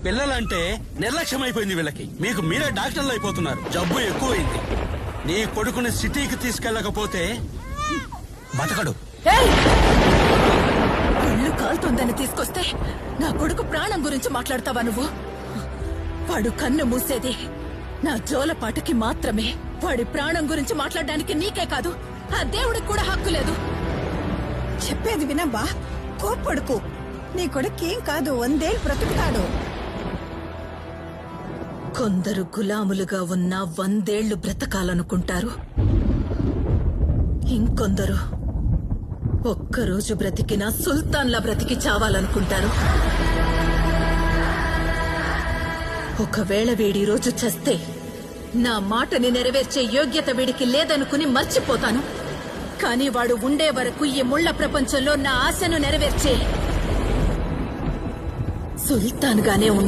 పిల్లలంటే నిర్లక్ష్యం అయిపోయింది వీళ్ళకి. మీకు మీరే డాక్టర్లు అయిపోతున్నారు. జబ్బు ఎక్కువైంది. నీ కొడుకుని సిటీకి తీసుకెళ్ళకపోతే బతకడు. ఇల్లు కాలుతుందని తీసుకొస్తే నా కొడుకు ప్రాణం గురించి మాట్లాడతావా నువ్వు? వాడు కన్ను మూసేది నా జోలపాటకి మాత్రమే. వాడి ప్రాణం గురించి మాట్లాడడానికి నీకే కాదు, ఆ దేవుడికి కూడా హక్కు లేదు. చెప్పేది వినబ్బా, కోప్పడుకు. నీ కొడుకేం కాదు, 100 ఏళ్ళు బ్రతుకుతాడు. కొందరు గులాములుగా ఉన్న 100 ఏళ్లు బ్రతకాలనుకుంటారు. ఇంకొందరు ఒక్కరోజు బ్రతికినా సుల్తాన్లా బ్రతికి చావాలనుకుంటారు. ఒకవేళ వీడి రోజు చస్తే నా మాటని నెరవేర్చే యోగ్యత వీడికి లేదనుకుని మర్చిపోతాను. కానీ వాడు ఉండే వరకు ఈ ముళ్ల ప్రపంచంలో నా ఆశను నెరవేర్చే సుల్తాన్ గానే